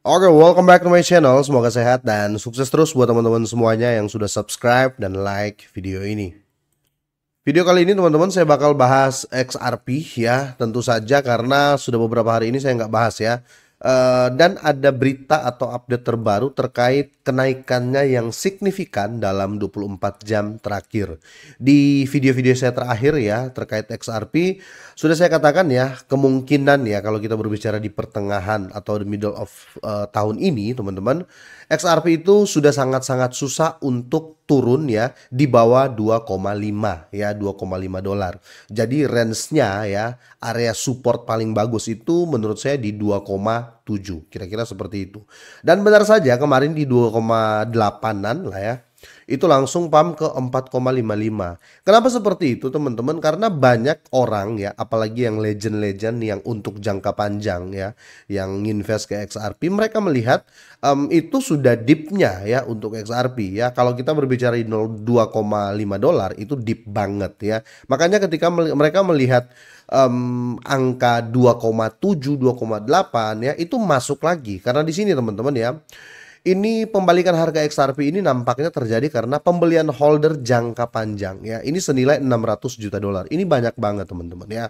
Oke, welcome back to my channel. Semoga sehat dan sukses terus buat teman-teman semuanya yang sudah subscribe dan like video ini. Video kali ini teman-teman saya bakal bahas XRP ya, tentu saja karena sudah beberapa hari ini saya nggak bahas ya. Dan ada berita atau update terbaru terkait kenaikannya yang signifikan dalam 24 jam terakhir. Di video-video saya terakhir ya terkait XRP sudah saya katakan ya, kemungkinan ya kalau kita berbicara di pertengahan atau the middle of tahun ini teman-teman, XRP itu sudah sangat-sangat susah untuk turun ya di bawah 2,5 ya, 2,5 dolar. Jadi range-nya ya, area support paling bagus itu menurut saya di 2,7, kira-kira seperti itu. Dan benar saja kemarin di 2,8-an lah ya, itu langsung pump ke 4,55. Kenapa seperti itu teman-teman? Karena banyak orang ya, apalagi yang legend-legend yang untuk jangka panjang ya, yang invest ke XRP, mereka melihat itu sudah deepnya ya untuk XRP ya. Kalau kita berbicara di 2,5 dolar itu deep banget ya. Makanya ketika mereka melihat angka 2,7, 2,8 ya, itu masuk lagi. Karena di sini teman-teman ya, ini pembalikan harga XRP ini nampaknya terjadi karena pembelian holder jangka panjang ya. Ini senilai 600 juta dolar. Ini banyak banget teman-teman ya.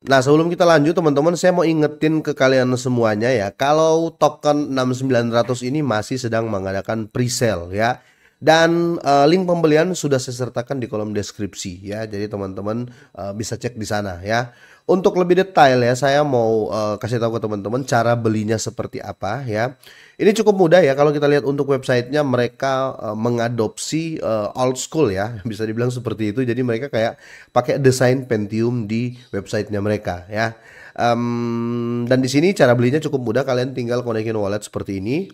Nah, sebelum kita lanjut teman-teman, saya mau ingetin ke kalian semuanya ya, kalau token 6900 ini masih sedang mengadakan pre-sale ya. Dan link pembelian sudah saya sertakan di kolom deskripsi ya. Jadi teman-teman bisa cek di sana ya. Untuk lebih detail ya, saya mau kasih tahu ke teman-teman cara belinya seperti apa ya. Ini cukup mudah ya, kalau kita lihat untuk websitenya mereka mengadopsi old school ya, bisa dibilang seperti itu. Jadi mereka kayak pakai desain Pentium di websitenya mereka ya. Dan di sini cara belinya cukup mudah, kalian tinggal konekin wallet seperti ini.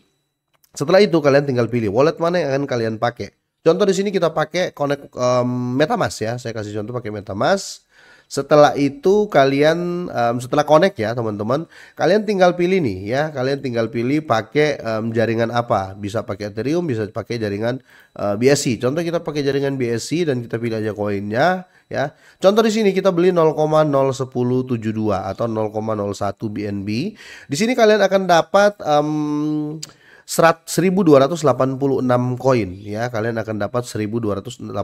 Setelah itu kalian tinggal pilih wallet mana yang akan kalian pakai. Contoh di sini kita pakai connect MetaMask ya. Saya kasih contoh pakai MetaMask. Setelah itu kalian setelah connect ya teman-teman, kalian tinggal pilih nih ya. Kalian tinggal pilih pakai jaringan apa. Bisa pakai Ethereum, bisa pakai jaringan BSC. Contoh kita pakai jaringan BSC dan kita pilih aja koinnya ya. Contoh di sini kita beli 0,01072 atau 0,01 BNB. Di sini kalian akan dapat 1286 koin ya. Kalian akan dapat 1286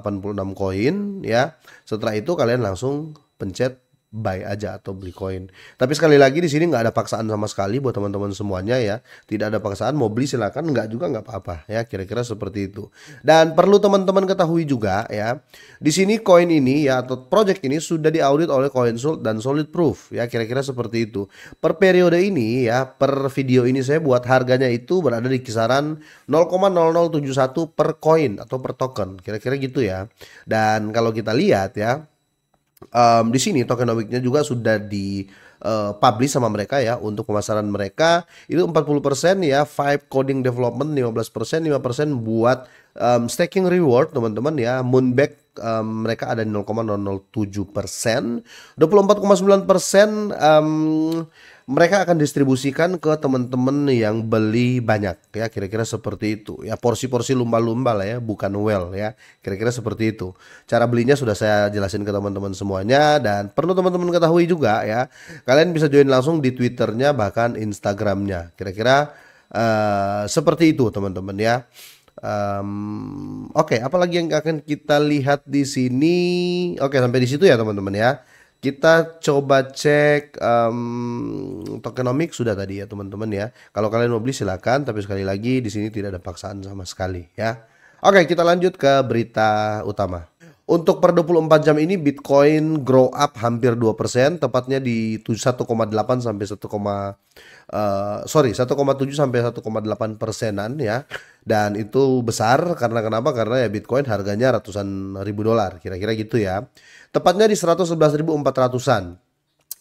koin ya. Setelah itu kalian langsung pencet buy aja atau beli koin. Tapi sekali lagi di sini nggak ada paksaan sama sekali buat teman-teman semuanya ya. Tidak ada paksaan, mau beli silakan, nggak juga nggak apa-apa ya. Kira-kira seperti itu. Dan perlu teman-teman ketahui juga ya. Di sini koin ini ya atau project ini sudah diaudit oleh CoinSoul dan Solid Proof ya. Kira-kira seperti itu. Per periode ini ya, per video ini saya buat harganya itu berada di kisaran 0,0071 per koin atau per token. Kira-kira gitu ya. Dan kalau kita lihat ya, di sini tokenomics-nya juga sudah di publish sama mereka ya. Untuk pemasaran mereka itu 40% ya, 5 coding development 15%, 5% buat staking reward teman-teman ya. Moonback mereka ada di 0,007%, 24,9% mereka akan distribusikan ke teman-teman yang beli banyak ya. Kira-kira seperti itu ya, porsi-porsi lumba-lumba lah ya, bukan well ya. Kira-kira seperti itu. Cara belinya sudah saya jelasin ke teman-teman semuanya. Dan perlu teman-teman ketahui juga ya, kalian bisa join langsung di Twitternya bahkan Instagramnya. Kira-kira seperti itu teman-teman ya. Oke, apalagi yang akan kita lihat di sini? Oke, sampai di situ ya teman-teman ya. Kita coba cek tokenomics sudah tadi ya teman-teman ya. Kalau kalian mau beli silakan, tapi sekali lagi di sini tidak ada paksaan sama sekali ya. Oke, kita lanjut ke berita utama. Untuk per 24 jam ini Bitcoin grow up hampir 2%, tepatnya di 1,8 sampai 1,7 sampai 1,8%-an ya. Dan itu besar karena kenapa? Karena ya Bitcoin harganya ratusan ribu dolar, kira-kira gitu ya. Tepatnya di 111.400-an.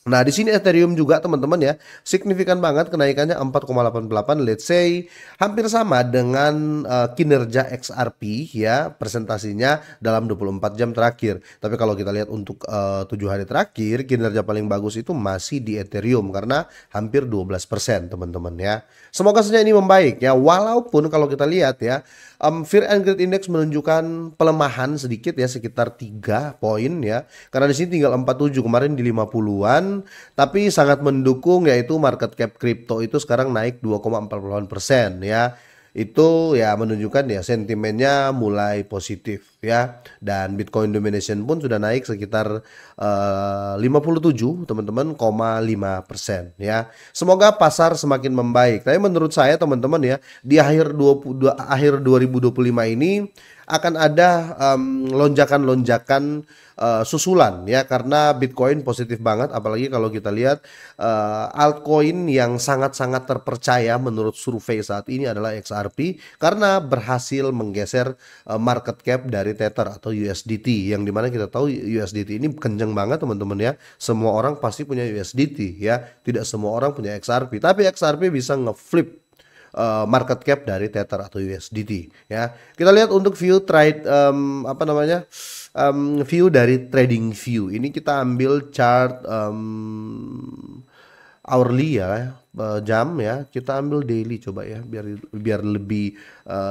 Nah, di sini Ethereum juga teman-teman ya, signifikan banget kenaikannya 4,88, let's say hampir sama dengan kinerja XRP ya, presentasinya dalam 24 jam terakhir. Tapi kalau kita lihat untuk 7 hari terakhir, kinerja paling bagus itu masih di Ethereum karena hampir 12% teman-teman ya. Semoga saja ini membaik ya, walaupun kalau kita lihat ya, Fear and Greed Index menunjukkan pelemahan sedikit ya, sekitar 3 poin ya. Karena di sini tinggal 47, kemarin di 50-an. penurunan, tapi sangat mendukung yaitu market cap kripto itu sekarang naik 2,48% ya. Itu ya menunjukkan ya sentimennya mulai positif ya, dan Bitcoin domination pun sudah naik sekitar 57 teman-teman, 5% ya. Semoga pasar semakin membaik. Tapi menurut saya teman-teman ya, di akhir 2025 ini akan ada lonjakan-lonjakan susulan ya, karena Bitcoin positif banget, apalagi kalau kita lihat altcoin yang sangat-sangat terpercaya menurut survei saat ini adalah XRP, karena berhasil menggeser market cap dari Tether atau USDT, yang dimana kita tahu USDT ini kenceng banget teman-teman ya. Semua orang pasti punya USDT ya, tidak semua orang punya XRP, tapi XRP bisa ngeflip market cap dari Tether atau USDT ya. Kita lihat untuk view trade view dari trading view ini, kita ambil chart hourly ya, jam ya. Kita ambil daily coba ya, biar lebih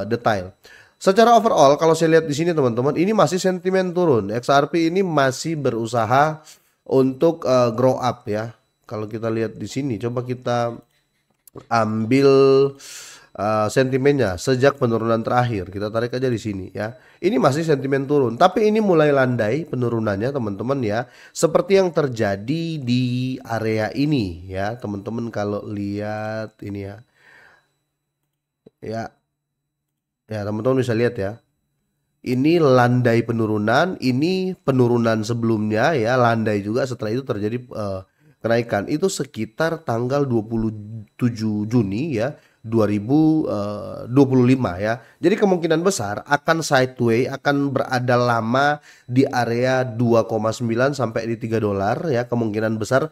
detail. Secara overall kalau saya lihat di sini teman-teman, ini masih sentimen turun. XRP ini masih berusaha untuk grow up ya. Kalau kita lihat di sini, coba kita ambil sentimennya sejak penurunan terakhir, kita tarik aja di sini ya. Ini masih sentimen turun, tapi ini mulai landai penurunannya teman-teman ya, seperti yang terjadi di area ini ya teman-teman. Kalau lihat ini ya teman-teman bisa lihat ya, ini landai penurunan, ini penurunan sebelumnya ya, landai juga, setelah itu terjadi kenaikan. Itu sekitar tanggal 27 Juni ya 2025 ya. Jadi kemungkinan besar akan sideway, akan berada lama di area 2,9 sampai di 3 dolar ya. Kemungkinan besar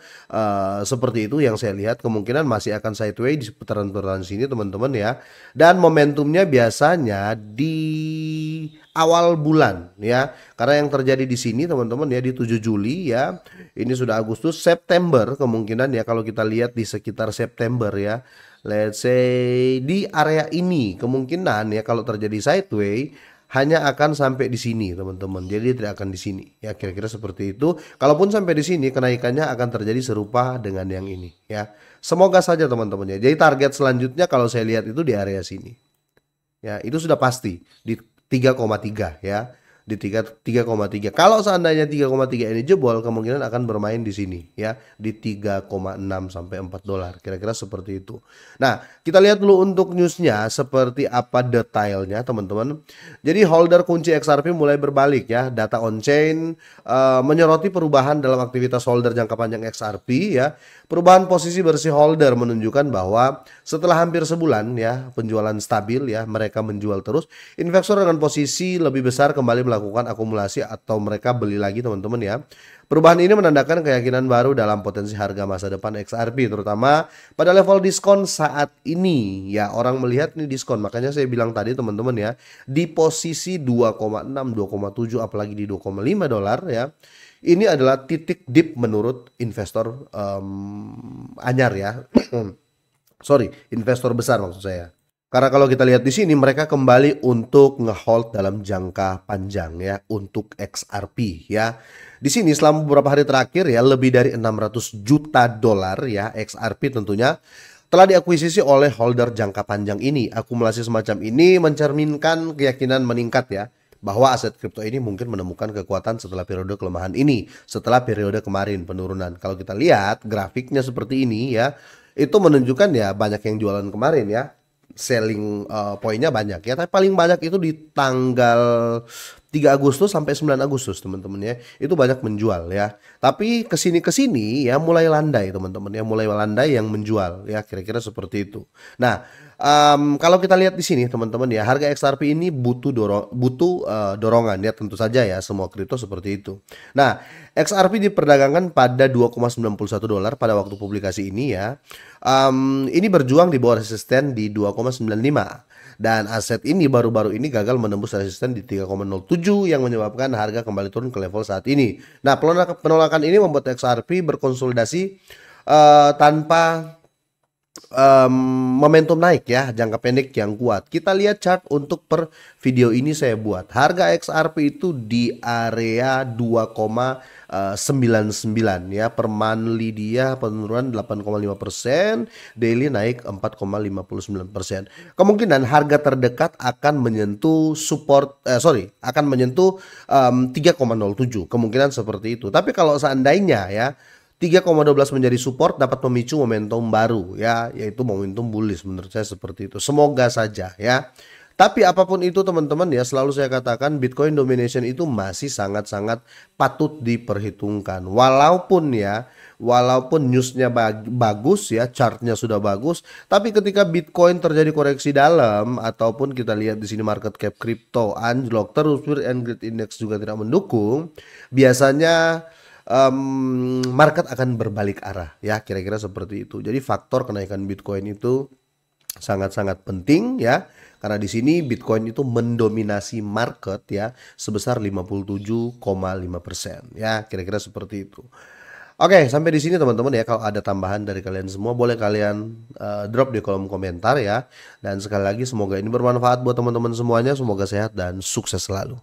seperti itu yang saya lihat, kemungkinan masih akan sideway di seputaran-seputaran sini teman-teman ya. Dan momentumnya biasanya di awal bulan ya. Karena yang terjadi di sini teman-teman ya, di 7 Juli ya. Ini sudah Agustus, September kemungkinan ya, kalau kita lihat di sekitar September ya. Let's say di area ini kemungkinan ya, kalau terjadi sideway hanya akan sampai di sini teman-teman. Jadi tidak akan di sini ya, kira-kira seperti itu. Kalaupun sampai di sini, kenaikannya akan terjadi serupa dengan yang ini ya. Semoga saja teman-teman ya. Jadi target selanjutnya kalau saya lihat itu di area sini. Ya, itu sudah pasti di 3,3 ya. Di 3,3. Kalau seandainya 3,3 ini jebol, kemungkinan akan bermain di sini ya, di 3,6 sampai 4 dolar. Kira-kira seperti itu. Nah, kita lihat dulu untuk newsnya seperti apa detailnya teman-teman. Jadi holder kunci XRP mulai berbalik ya. Data on chain menyoroti perubahan dalam aktivitas holder jangka panjang XRP ya. Perubahan posisi bersih holder menunjukkan bahwa setelah hampir sebulan ya penjualan stabil ya, mereka menjual terus. Investor dengan posisi lebih besar kembali melakukan akumulasi atau mereka beli lagi teman-teman ya. Perubahan ini menandakan keyakinan baru dalam potensi harga masa depan XRP, terutama pada level diskon saat ini ya. Orang melihat ini diskon, makanya saya bilang tadi teman-teman ya, di posisi 2,6, 2,7 apalagi di 2,5 dolar ya. Ini adalah titik dip menurut investor anyar ya. Sorry, investor besar maksud saya. Karena kalau kita lihat di sini, mereka kembali untuk ngehold dalam jangka panjang ya untuk XRP ya. Di sini selama beberapa hari terakhir ya, lebih dari 600 juta dolar ya XRP tentunya telah diakuisisi oleh holder jangka panjang ini. Akumulasi semacam ini mencerminkan keyakinan meningkat ya, bahwa aset kripto ini mungkin menemukan kekuatan setelah periode kelemahan ini, setelah periode kemarin penurunan. Kalau kita lihat grafiknya seperti ini ya, itu menunjukkan ya banyak yang jualan kemarin ya, selling poinnya banyak ya, tapi paling banyak itu di tanggal 3 Agustus sampai 9 Agustus teman-teman ya, itu banyak menjual ya. Tapi kesini ya mulai landai teman-teman ya, mulai landai yang menjual ya, kira-kira seperti itu. Nah, kalau kita lihat di sini teman-teman ya, harga XRP ini butuh dorongan ya, tentu saja ya, semua kripto seperti itu. Nah, XRP diperdagangkan pada 2,91 dolar pada waktu publikasi ini ya. Ini berjuang di bawah resisten di 2,95. Dan aset ini baru-baru ini gagal menembus resisten di 3,07 yang menyebabkan harga kembali turun ke level saat ini. Nah, penolakan ini membuat XRP berkonsolidasi tanpa momentum naik ya, jangka pendek yang kuat. Kita lihat chart untuk per video ini saya buat. Harga XRP itu di area 2,99 ya, per monthly dia penurunan 8,5%, daily naik 4,59%. Kemungkinan harga terdekat akan menyentuh akan menyentuh 3,07. Kemungkinan seperti itu. Tapi kalau seandainya ya 3,12 menjadi support dapat memicu momentum baru ya, yaitu momentum bullish menurut saya seperti itu. Semoga saja ya. Tapi apapun itu teman-teman ya, selalu saya katakan Bitcoin domination itu masih sangat-sangat patut diperhitungkan. Walaupun newsnya bagus ya, chartnya sudah bagus, tapi ketika Bitcoin terjadi koreksi dalam ataupun kita lihat di sini market cap crypto anjlok terus, Fear and Greed Index juga tidak mendukung, biasanya market akan berbalik arah ya, kira-kira seperti itu. Jadi faktor kenaikan Bitcoin itu sangat-sangat penting ya, karena di sini Bitcoin itu mendominasi market ya sebesar 57,5% ya, kira-kira seperti itu. Oke, sampai di sini teman-teman ya. Kalau ada tambahan dari kalian semua boleh kalian drop di kolom komentar ya. Dan sekali lagi semoga ini bermanfaat buat teman-teman semuanya. Semoga sehat dan sukses selalu.